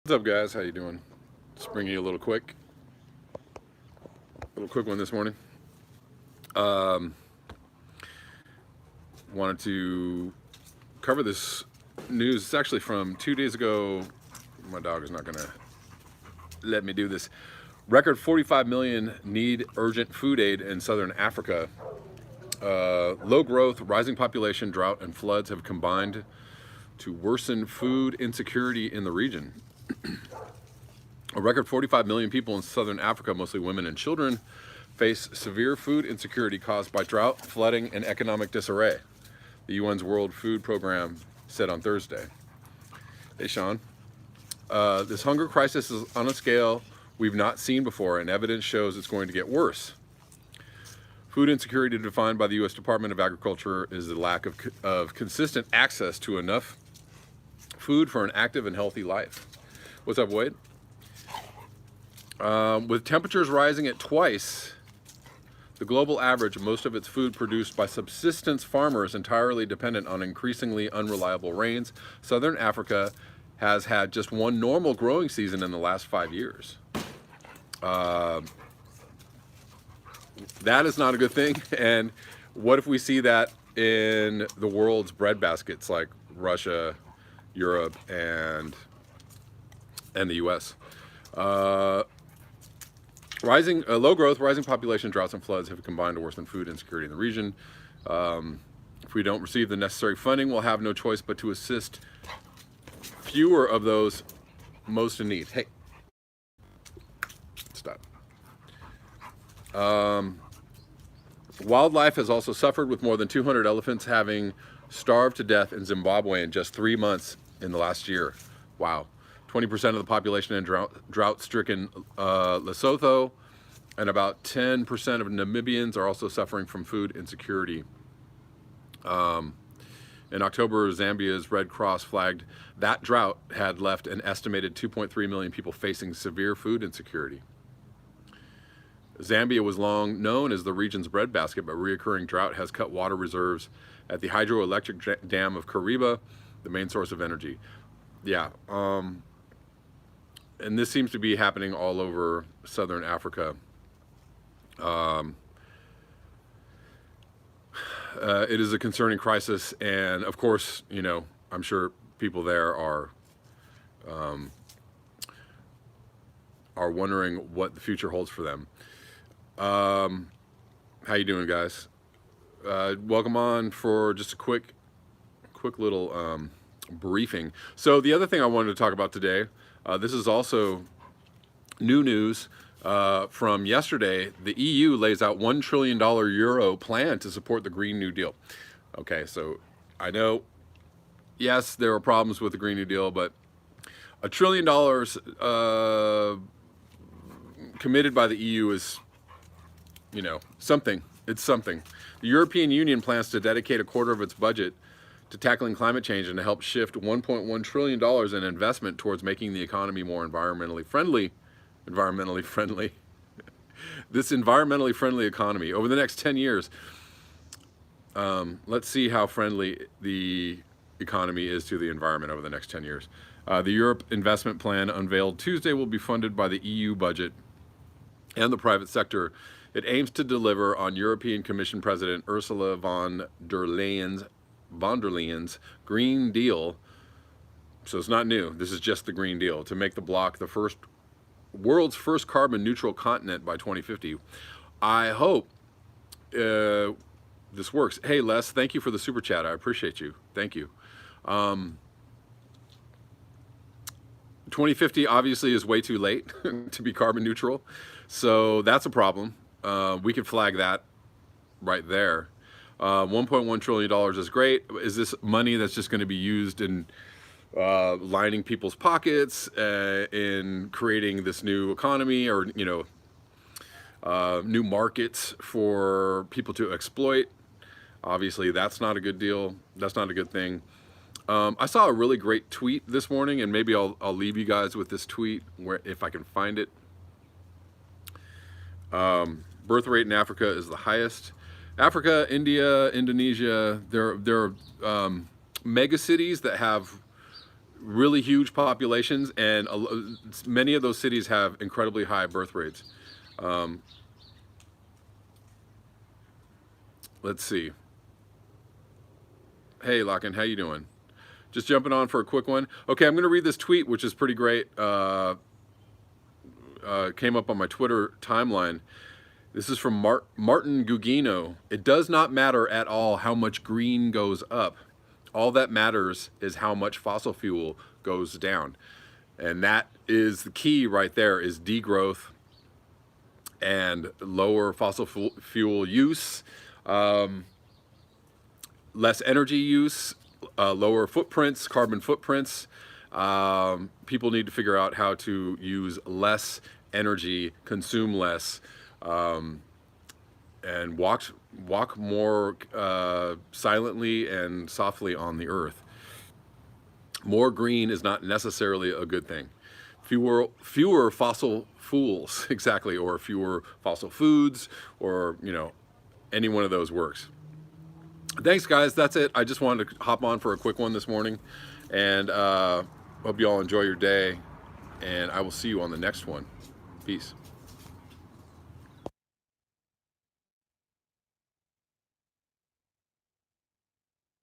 What's up, guys? How you doing? Just bringing you a little quick one this morning. Um, Wanted to cover this news. It's actually from 2 days ago. My dog is not going to let me do this. Record 45 million need urgent food aid in southern Africa. Low growth, rising population, drought, and floods have combined to worsen food insecurity in the region. A record 45 million people in southern Africa, mostly women and children, face severe food insecurity caused by drought, flooding, and economic disarray, the UN's World Food Program said on Thursday. Hey, Sean. This hunger crisis is on a scale we've not seen before, and evidence shows it's going to get worse. Food insecurity, defined by the U.S. Department of Agriculture, is the lack of consistent access to enough food for an active and healthy life. What's up, Wade? With temperatures rising at twice the global average, most of its food produced by subsistence farmers entirely dependent on increasingly unreliable rains, southern Africa has had just one normal growing season in the last 5 years. That is not a good thing. And what if we see that in the world's breadbaskets like Russia, Europe, and the U.S.? Low growth, rising population, droughts, and floods have combined to worsen food insecurity in the region. If we don't receive the necessary funding, we'll have no choice but to assist fewer of those most in need. Hey, stop. Wildlife has also suffered, with more than 200 elephants having starved to death in Zimbabwe in just 3 months in the last year. Wow. 20% of the population in drought-stricken Lesotho, and about 10% of Namibians are also suffering from food insecurity. In October, Zambia's Red Cross flagged that drought had left an estimated 2.3 million people facing severe food insecurity. Zambia was long known as the region's breadbasket, but reoccurring drought has cut water reserves at the hydroelectric dam of Kariba, the main source of energy. Yeah. And this seems to be happening all over southern Africa. It is a concerning crisis, and of course, I'm sure people there are wondering what the future holds for them. How you doing, guys? Welcome on for just a quick little briefing. So the other thing I wanted to talk about today, this is also new news from yesterday. The EU lays out $1 trillion euro plan to support the Green New Deal. Okay, so I know, yes, there are problems with the Green New Deal, but $1 trillion committed by the EU is, something. It's something. The European Union plans to dedicate a quarter of its budget to tackling climate change and to help shift $1.1 trillion in investment towards making the economy more environmentally friendly. This environmentally friendly economy over the next 10 years. Let's see how friendly the economy is to the environment over the next 10 years. The Europe Investment Plan, unveiled Tuesday, will be funded by the EU budget and the private sector. It aims to deliver on European Commission President Ursula von der Leyen's Green Deal. So it's not new. This is just the Green Deal to make the bloc the world's first carbon neutral continent by 2050. I hope this works. Hey, Les, thank you for the super chat. I appreciate you. Thank you. 2050 obviously is way too late to be carbon neutral. So that's a problem. We can flag that right there. $1.1 trillion is great. Is this money that's just going to be used in lining people's pockets, in creating this new economy, or new markets for people to exploit? Obviously, that's not a good deal. That's not a good thing. I saw a really great tweet this morning, and maybe I'll leave you guys with this tweet if I can find it. Birth rate in Africa is the highest. Africa, India, Indonesia, there are mega cities that have really huge populations, and many of those cities have incredibly high birth rates. Let's see. Hey, Locken, how you doing? Just jumping on for a quick one. Okay, I'm going to read this tweet, which is pretty great. Came up on my Twitter timeline. This is from Martin Gugino. It does not matter at all how much green goes up. All that matters is how much fossil fuel goes down. And that is the key right there, is degrowth and lower fossil fuel use, less energy use, lower footprints, carbon footprints. People need to figure out how to use less energy, consume less, and walk more silently and softly on the earth. More green is not necessarily a good thing. Fewer fossil fuels, exactly, or fewer fossil foods, or any one of those works. Thanks, guys. That's it. I just wanted to hop on for a quick one this morning, and hope you all enjoy your day, and I will see you on the next one. Peace.